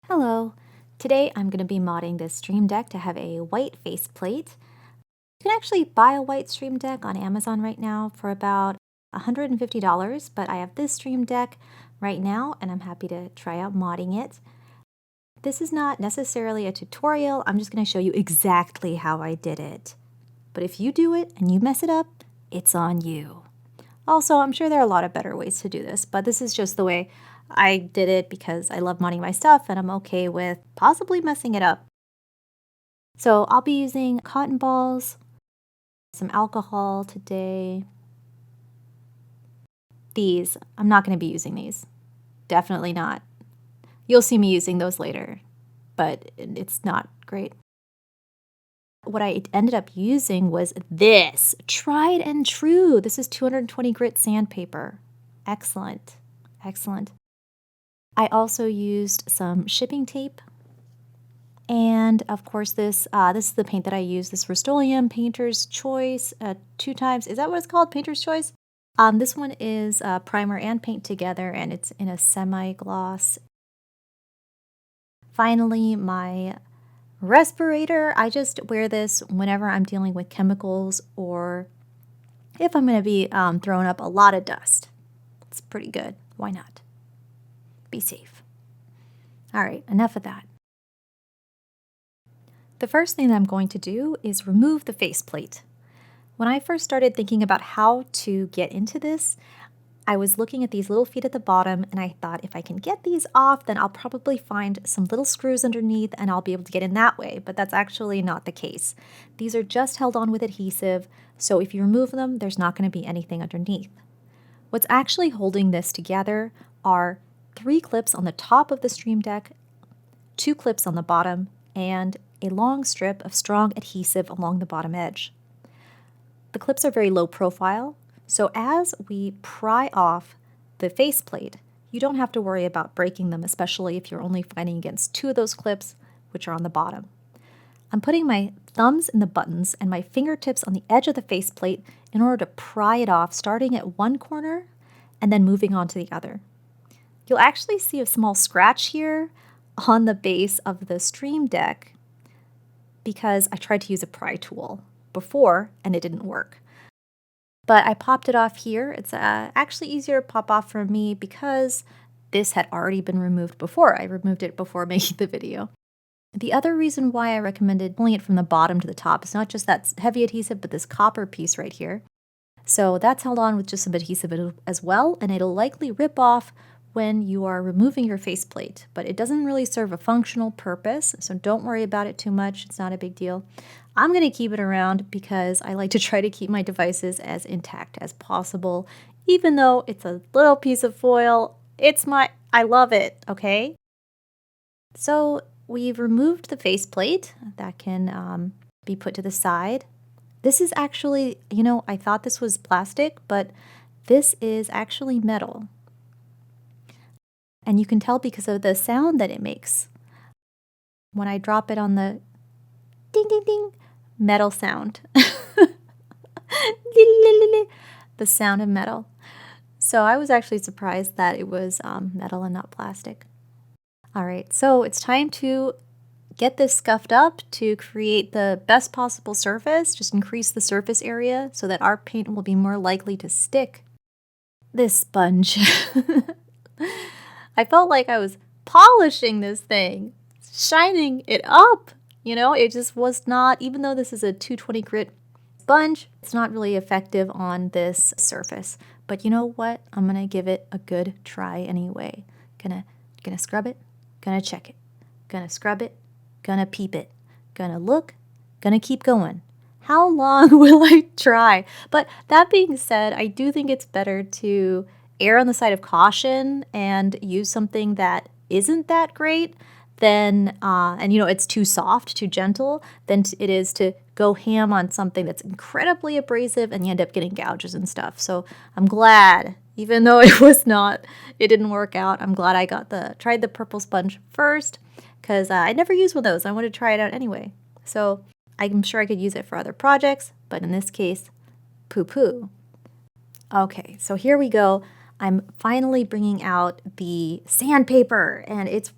Hello! Today I'm going to be modding this Stream Deck to have a white faceplate. You can actually buy a white Stream Deck on Amazon right now for about $150, but I have this Stream Deck right now and I'm happy to try out modding it. This is not necessarily a tutorial, I'm just going to show you exactly how I did it. But if you do it and you mess it up, it's on you. Also, I'm sure there are a lot of better ways to do this, but this is just the way I did it because I love modding my stuff and I'm okay with possibly messing it up. So I'll be using cotton balls, some alcohol today. These, I'm not going to be using these. Definitely not. You'll see me using those later, but it's not great. What I ended up using was this, tried and true. This is 220 grit sandpaper. Excellent, excellent. I also used some shipping tape. And of course this is the paint that I use, this Rust-Oleum Painter's Choice 2 times. Is that what it's called? Painter's Choice? This one is primer and paint together and it's in a semi-gloss. Finally, my respirator. I just wear this whenever I'm dealing with chemicals or if I'm going to be throwing up a lot of dust. It's pretty good. Why not? Be safe. All right, enough of that. The first thing that I'm going to do is remove the faceplate. When I first started thinking about how to get into this, I was looking at these little feet at the bottom and I thought if I can get these off, then I'll probably find some little screws underneath and I'll be able to get in that way, but that's actually not the case. These are just held on with adhesive, so if you remove them, there's not going to be anything underneath. What's actually holding this together are 3 clips on the top of the Stream Deck, 2 clips on the bottom, and a long strip of strong adhesive along the bottom edge. The clips are very low profile, so as we pry off the faceplate, you don't have to worry about breaking them, especially if you're only fighting against 2 of those clips, which are on the bottom. I'm putting my thumbs in the buttons and my fingertips on the edge of the faceplate in order to pry it off, starting at one corner and then moving on to the other. You'll actually see a small scratch here on the base of the Stream Deck because I tried to use a pry tool before and it didn't work. But I popped it off here. It's actually easier to pop off for me because this had already been removed before. I removed it before making the video. The other reason why I recommended pulling it from the bottom to the top is not just that heavy adhesive, but this copper piece right here. So that's held on with just some adhesive as well, and it'll likely rip off when you are removing your faceplate, but it doesn't really serve a functional purpose, so don't worry about it too much. It's not a big deal. I'm going to keep it around because I like to try to keep my devices as intact as possible, even though it's a little piece of foil. I love it, okay? So we've removed the faceplate. That can be put to the side. This is actually, I thought this was plastic, but this is actually metal. And you can tell because of the sound that it makes. When I drop it on the ding, ding, ding, metal sound. The sound of metal. So I was actually surprised that it was metal and not plastic. All right, so it's time to get this scuffed up to create the best possible surface. Just increase the surface area so that our paint will be more likely to stick. This sponge. I felt like I was polishing this thing, shining it up. It just was not, even though this is a 220 grit sponge, it's not really effective on this surface. But you know what? I'm going to give it a good try anyway. Gonna scrub it, gonna check it, gonna scrub it, gonna peep it, gonna look, gonna keep going. How long will I try? But that being said, I do think it's better to err on the side of caution and use something that isn't that great than, and it's too soft, too gentle, than it is to go ham on something that's incredibly abrasive and you end up getting gouges and stuff. So I'm glad, even though it didn't work out, I'm glad I tried the purple sponge first because I never used one of those. I wanted to try it out anyway. So I'm sure I could use it for other projects, but in this case, poo-poo. Okay, so here we go. I'm finally bringing out the sandpaper, and it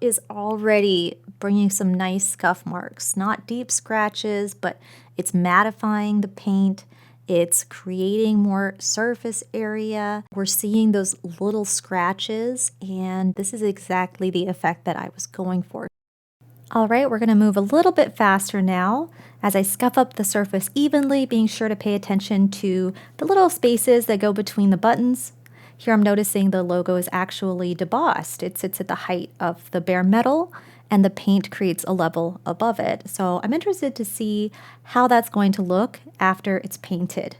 is already bringing some nice scuff marks. Not deep scratches, but it's mattifying the paint. It's creating more surface area. We're seeing those little scratches, and this is exactly the effect that I was going for. All right, we're going to move a little bit faster now as I scuff up the surface evenly, being sure to pay attention to the little spaces that go between the buttons. Here I'm noticing the logo is actually debossed. It sits at the height of the bare metal and the paint creates a level above it. So I'm interested to see how that's going to look after it's painted.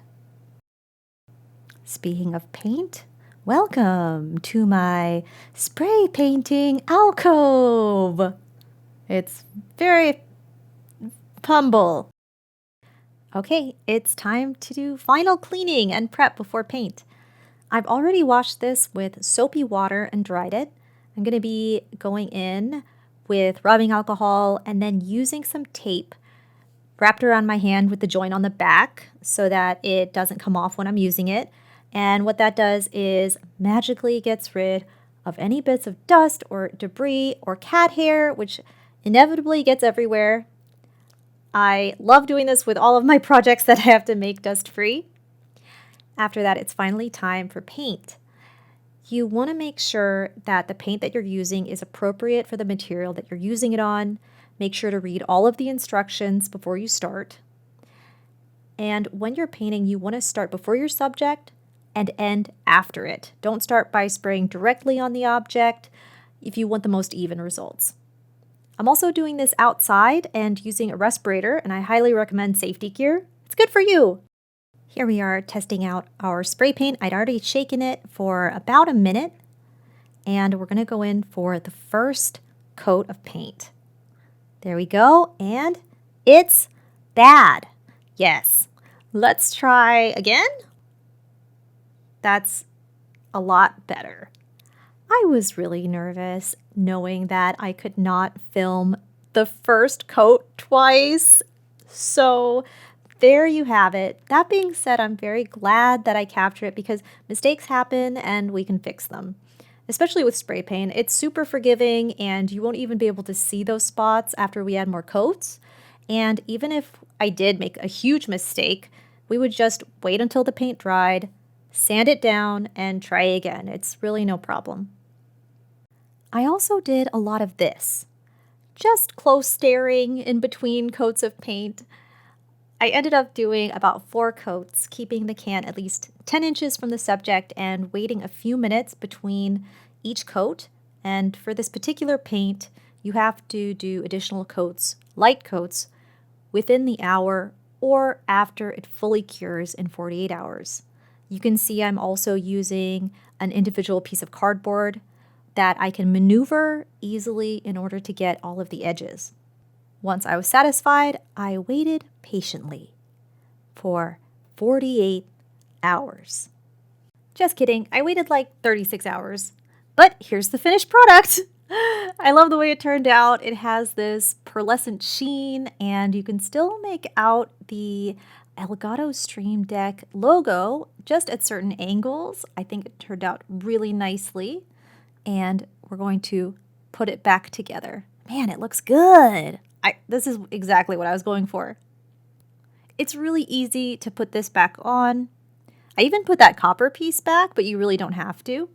Speaking of paint, welcome to my spray painting alcove. It's very humble. Okay, it's time to do final cleaning and prep before paint. I've already washed this with soapy water and dried it. I'm going to be going in with rubbing alcohol and then using some tape wrapped around my hand with the joint on the back so that it doesn't come off when I'm using it. And what that does is magically gets rid of any bits of dust or debris or cat hair, which inevitably gets everywhere. I love doing this with all of my projects that I have to make dust-free. After that, it's finally time for paint. You want to make sure that the paint that you're using is appropriate for the material that you're using it on. Make sure to read all of the instructions before you start. And when you're painting, you want to start before your subject and end after it. Don't start by spraying directly on the object if you want the most even results. I'm also doing this outside and using a respirator, and I highly recommend safety gear. It's good for you. Here we are testing out our spray paint. I'd already shaken it for about a minute, and we're going to go in for the first coat of paint. There we go, and it's bad. Yes. Let's try again. That's a lot better. I was really nervous knowing that I could not film the first coat twice. So there you have it. That being said, I'm very glad that I captured it because mistakes happen and we can fix them. Especially with spray paint, it's super forgiving and you won't even be able to see those spots after we add more coats. And even if I did make a huge mistake, we would just wait until the paint dried, sand it down, and try again. It's really no problem. I also did a lot of this, just close staring in between coats of paint. I ended up doing about 4 coats, keeping the can at least 10 inches from the subject and waiting a few minutes between each coat. And for this particular paint, you have to do additional coats, light coats, within the hour or after it fully cures in 48 hours. You can see I'm also using an individual piece of cardboard that I can maneuver easily in order to get all of the edges. Once I was satisfied, I waited patiently for 48 hours. Just kidding, I waited like 36 hours. But here's the finished product. I love the way it turned out. It has this pearlescent sheen, and you can still make out the Elgato Stream Deck logo just at certain angles. I think it turned out really nicely. And we're going to put it back together. Man, it looks good. This is exactly what I was going for. It's really easy to put this back on. I even put that copper piece back, but you really don't have to.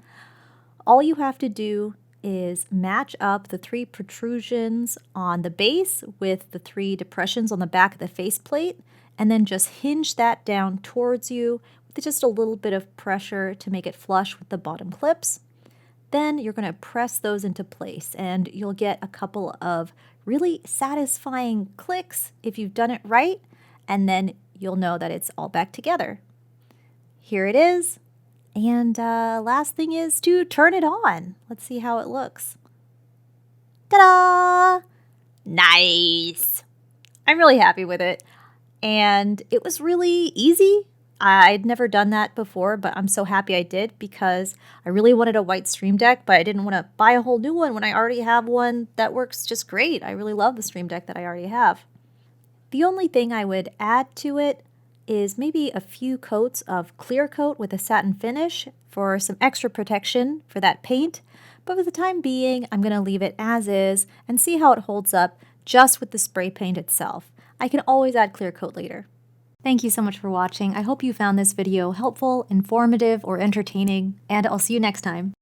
All you have to do is match up the 3 protrusions on the base with the 3 depressions on the back of the faceplate, and then just hinge that down towards you with just a little bit of pressure to make it flush with the bottom clips. Then you're going to press those into place and you'll get a couple of really satisfying clicks if you've done it right, and then you'll know that it's all back together. Here it is. And last thing is to turn it on. Let's see how it looks. Ta-da! Nice! I'm really happy with it. And it was really easy. I'd never done that before, but I'm so happy I did because I really wanted a white Stream Deck, but I didn't want to buy a whole new one when I already have one that works just great. I really love the Stream Deck that I already have. The only thing I would add to it is maybe a few coats of clear coat with a satin finish for some extra protection for that paint. But for the time being, I'm going to leave it as is and see how it holds up just with the spray paint itself. I can always add clear coat later. Thank you so much for watching. I hope you found this video helpful, informative, or entertaining, and I'll see you next time.